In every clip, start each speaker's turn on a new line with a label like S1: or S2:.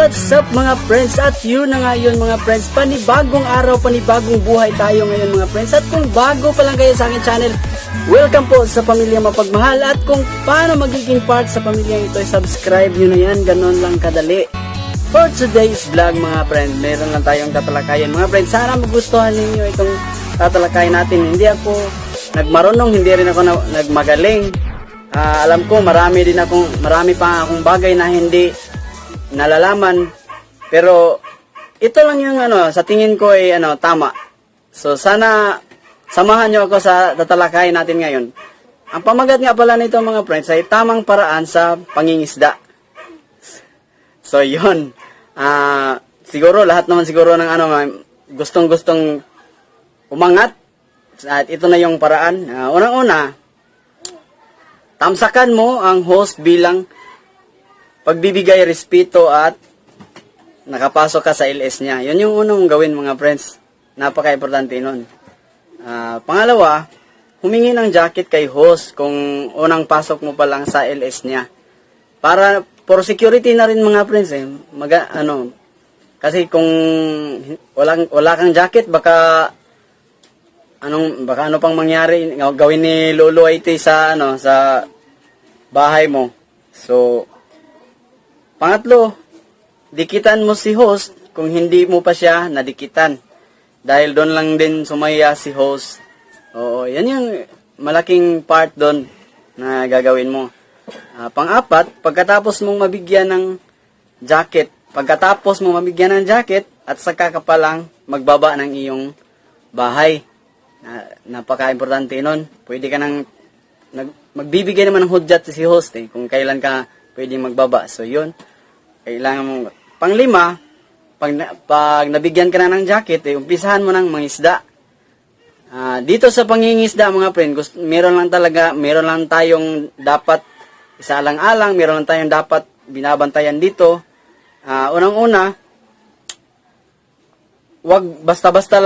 S1: What's up mga friends? At yun na nga yun mga friends, panibagong araw, panibagong buhay tayo ngayon mga friends. At kung bago pa lang kayo sa aking channel, welcome po sa Pamilya Mapagmahal. At kung paano magiging part sa pamilyang ito, subscribe nyo na yan, ganon lang kadali. For today's vlog mga friends, meron lang tayong tatalakayan mga friends. Sana magustuhan ninyo itong tatalakayan natin. Hindi ako nagmarunong, hindi rin ako nagmagaling. Alam ko marami pa akong bagay na hindi nalalaman, pero ito lang yung sa tingin ko ay tama. So sana samahan nyo ako sa tatalakayin natin ngayon. Ang pamagat nga pala nito mga friends ay tamang paraan sa pangingisda. So yun, siguro lahat naman siguro ng gustong umangat, at ito na yung paraan. Unang-una, tamsakan mo ang host bilang pagbibigay respeto at nakapasok ka sa LS niya. Yun yung unang gawin mga friends. Napaka-importante nun. Pangalawa, humingi ng jacket kay host kung unang pasok mo pa lang sa LS niya. Para for security na rin mga friends kasi kung wala kang jacket, baka ano pang mangyari, gawin ni Lolo IT sa bahay mo. So pangatlo, dikitan mo si host kung hindi mo pa siya nadikitan. Dahil doon lang din sumaya si host. Oo, yan yung malaking part doon na gagawin mo. Pang-apat, pagkatapos mong mabigyan ng jacket, at saka ka pa lang magbaba ng iyong bahay. Napaka-importante nun. Pwede ka magbibigay naman ng hudyat si host kung kailan ka pwede magbaba. So yun. Kailangan mo. Panglima, pag nabigyan ka na ng jacket, umpisahan mo ng mangisda. Dito sa pangingisda mga friend, meron lang tayong dapat isaalang-alang, meron lang tayong dapat binabantayan dito. Unang-una, wag basta-basta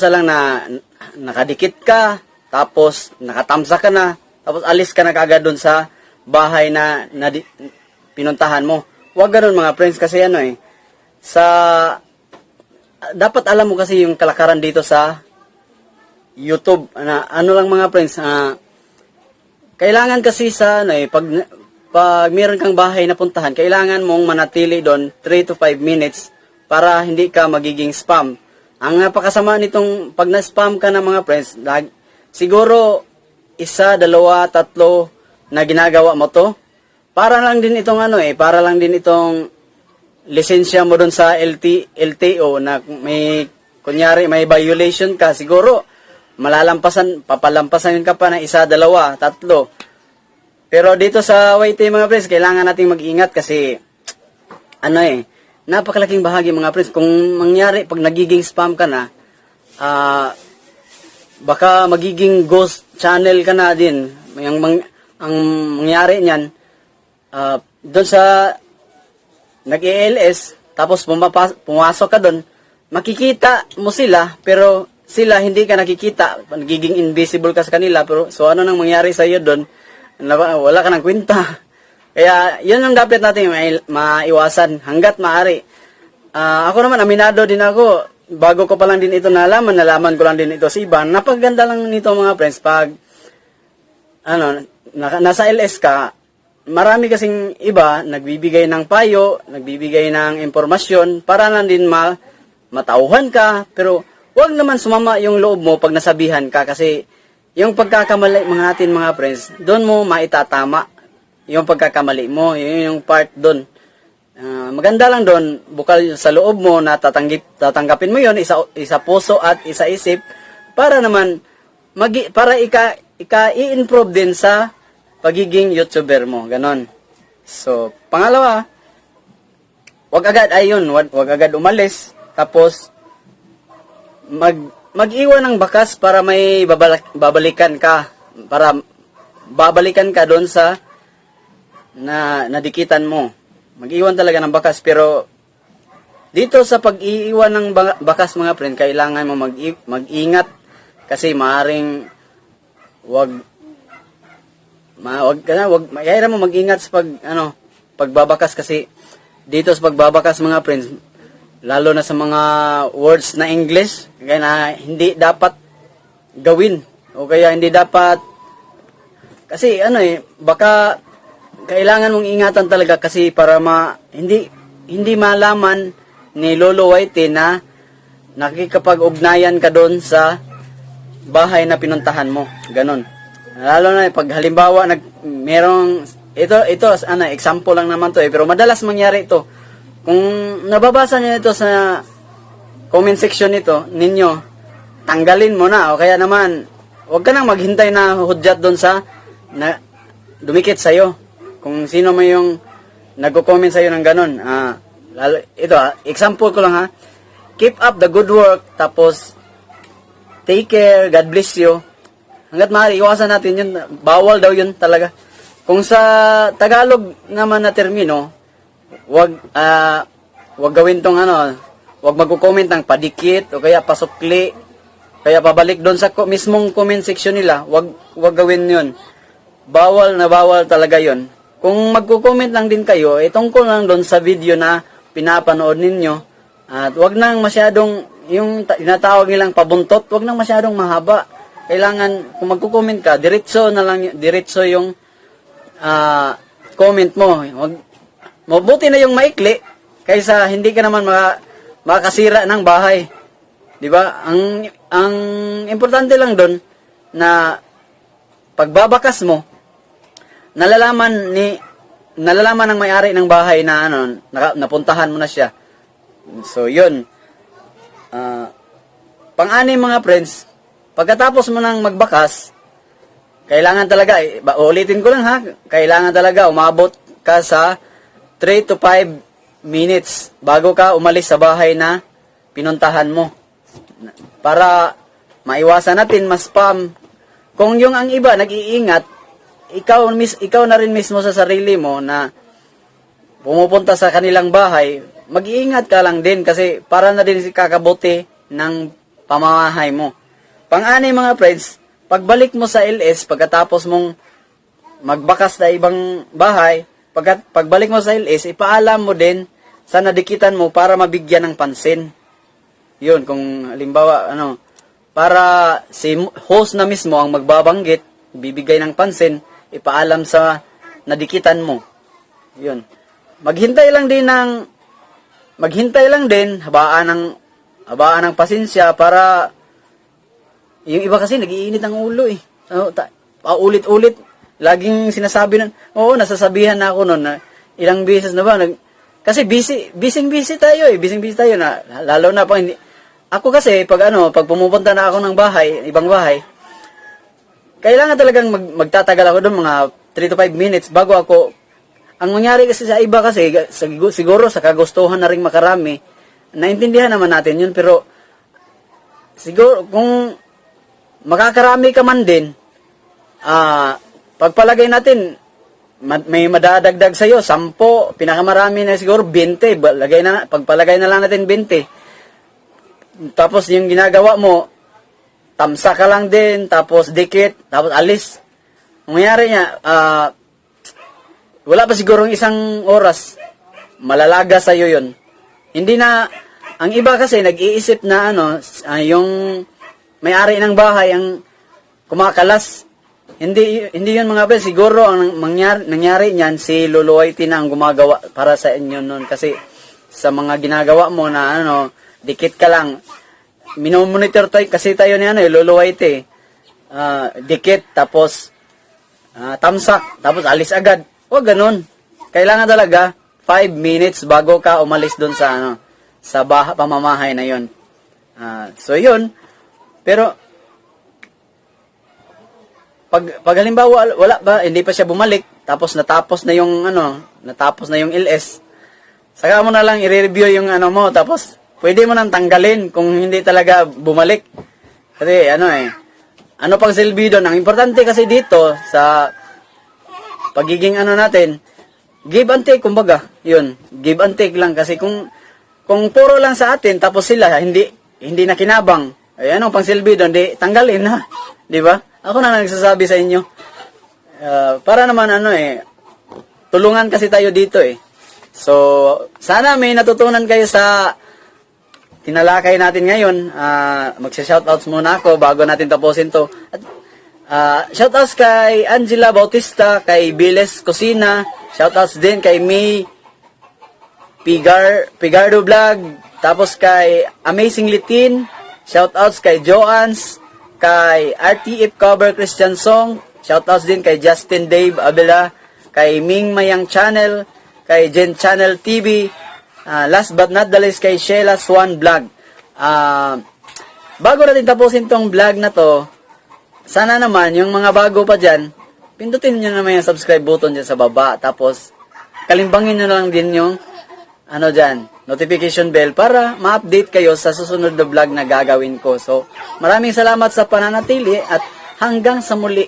S1: lang na nakadikit ka, tapos nakatamsa ka na, tapos alis ka na kaagad doon sa bahay na pinuntahan mo. Huwag ganun mga friends, kasi dapat alam mo kasi yung kalakaran dito sa YouTube. Lang mga friends, kailangan kasi pag meron kang bahay na puntahan, kailangan mong manatili doon 3 to 5 minutes para hindi ka magiging spam. Ang napakasama nitong pag na-spam ka na mga friends, siguro 1, 2, 3 na ginagawa mo to, para lang din itong lisensya mo doon sa LTO na kunyari may violation ka, siguro papalampasan ka pa ng 1, 2, 3. Pero dito sa YT mga friends, kailangan nating mag-ingat kasi napakalaking bahagi mga friends. Kung mangyari pag nagiging spam ka na, baka magiging ghost channel ka na din. Ang mangyari niyan, doon sa nag-ELS, tapos pumasok ka doon, makikita mo sila, pero sila hindi ka nakikita, nagiging invisible ka sa kanila. Pero so ano nang mangyari sa iyo doon? Wala ka ng kwenta. Kaya yun ang dapat natin maiwasan hanggat maaari. Ako naman, aminado din ako, bago ko pa lang din ito nalaman ko lang din ito si Iban. Napaganda lang nito mga friends, pag nasa LS ka, marami kasing iba nagbibigay ng payo, nagbibigay ng impormasyon para lang din matauhan ka, pero wag naman sumama yung loob mo pag nasabihan ka, kasi yung pagkakamali mga friends, doon mo maitatama yung pagkakamali mo, yung part doon. Maganda lang doon, bukal sa loob mo na tatanggapin mo yon, isa puso at isa isip, para naman para i-improve din sa pagiging YouTuber mo, ganon. So, pangalawa, wag agad umalis, tapos mag-iwan ng bakas para may babalikan ka doon sa nadikitan mo. Mag-iwan talaga ng bakas, pero dito sa pag-iiwan ng bakas mga friend, kailangan mo mag-ingat kasi maaring wag kaya mo mag-ingat sa pagbabakas kasi dito sa pagbabakas mga friends, lalo na sa mga words na English, kaya na hindi dapat gawin o kaya hindi dapat kasi baka kailangan mong ingatan talaga kasi para hindi malaman ni Lolo Whitey na nakikipag-ugnayan ka doon sa bahay na pinuntahan mo. Ganon. Lalo na pag halimbawa merong ito example lang naman to pero madalas mangyari ito. Kung nababasa niyo ito sa comment section nito ninyo, tanggalin mo na o kaya naman huwag ka nang maghintay na hudyat doon sa na dumikit sa'yo. Kung sino man yung nagko-comment sa'yo ng ganon. Example ko lang ha. Keep up the good work, tapos take care, God bless you. Hanggat maaari, iwasan natin yun. Bawal daw yun talaga. Kung sa Tagalog naman na termino, wag gawin tong wag magko-comment ng padikit o kaya pasukli, kaya pabalik doon sa mismong comment section nila. Wag gawin yun. Bawal na bawal talaga yun. Kung magko-comment lang din kayo, tungkol lang doon sa video na pinapanood ninyo. At wag nang masyadong, yung tinatawag nilang pabuntot, wag nang masyadong mahaba. Kailangan, kung magko-comment ka, diretso yung comment mo. Mabuti na yung maikli, kaysa hindi ka naman makasira ng bahay. Diba? Ang importante lang doon, na pagbabakas mo, nalalaman ng may-ari ng bahay na napuntahan mo na siya. So, yun. Pang-anim mga friends, pagkatapos mo nang magbakas, kailangan talaga, ulitin ko lang ha, kailangan talaga umabot ka sa 3 to 5 minutes bago ka umalis sa bahay na pinuntahan mo. Para maiwasan natin ma-spam. Kung yung ang iba nag-iingat, ikaw na rin mismo sa sarili mo na pumupunta sa kanilang bahay, mag-iingat ka lang din kasi para na din kakabuti ng pamamahay mo. Pang-anim mga friends, pagbalik mo sa LS, pagkatapos mong magbakas sa ibang bahay, pagbalik mo sa LS, ipaalam mo din sa nadikitan mo para mabigyan ng pansin. Yun, kung halimbawa, para si host na mismo ang magbabanggit, bibigay ng pansin, ipaalam sa nadikitan mo. Yun. Maghintay lang din, habaan ng pasensya para yung iba kasi nagiinit ang ulo eh. Ulit-ulit laging sinasabi nasasabihan na ako noon na ilang beses na ba kasi busy tayo eh. Busy tayo na lalo na pag hindi ako kasi pag pumupunta na ako ng ibang bahay, kailangan talagang magtatagal ako doon mga 3 to 5 minutes bago ako. Ang nangyari kasi sa iba kasi, siguro sa kagustuhan na rin makarami, naintindihan naman natin yun, pero siguro kung makakarami ka man din, pagpalagay natin, may madadagdag sa'yo, 10, pinakamarami na siguro 20, pagpalagay na lang natin 20. Tapos yung ginagawa mo, tamsa ka lang din, tapos dikit, tapos alis. Ang nangyari niya, wala pa siguro isang oras, malalaga sa'yo yun. Hindi na, ang iba kasi nag-iisip na yung may-ari ng bahay ang kumakalas. Hindi yun mga friends, siguro ang nangyari niyan, si Lolo Whitey na ang gumagawa para sa inyo nun. Kasi sa mga ginagawa mo na dikit ka lang, minomonitor tayo, kasi tayo ni Lolo Whitey. Dikit, tapos tamsak, tapos alis agad. Huwag ganun. Kailangan talaga 5 minutes bago ka umalis doon sa pamamahay na yon. So yun. Pero pag halimbawa wala ba, hindi pa siya bumalik, tapos natapos na yung LS. Saka mo na lang i-review yung mo, tapos pwede mo nang tanggalin kung hindi talaga bumalik. Kasi pang silbi doon. Ang importante kasi dito sa pagiging natin, give and take, kumbaga. Yun, give and take lang kasi kung puro lang sa atin tapos sila hindi nakinabang. Ay pang silbi doon, tanggalin na. 'Di ba? Ako na nagsasabi sa inyo. Para naman tulungan kasi tayo dito eh. So, sana may natutunan kayo sa tinalakay natin ngayon. Magsha-shoutouts muna ako bago natin tapusin to. At, shoutouts kay Angela Bautista, kay Biles Cosina, shoutouts din kay May Pigardo Vlog, tapos kay Amazing Litin, shoutouts kay Joans, kay RTF Cover Christian Song, shoutouts din kay Justin Dave Abela, kay Ming Mayang Channel, kay Jen Channel TV, last but not the least kay Sheila Swan Vlog. Bago natin tapusin tong vlog na to, sana naman yung mga bago pa dyan, pindutin nyo naman yung subscribe button dyan sa baba, tapos kalimbangin nyo lang din yung dyan, notification bell para ma-update kayo sa susunod na vlog na gagawin ko. So, maraming salamat sa pananatili at hanggang sa muli.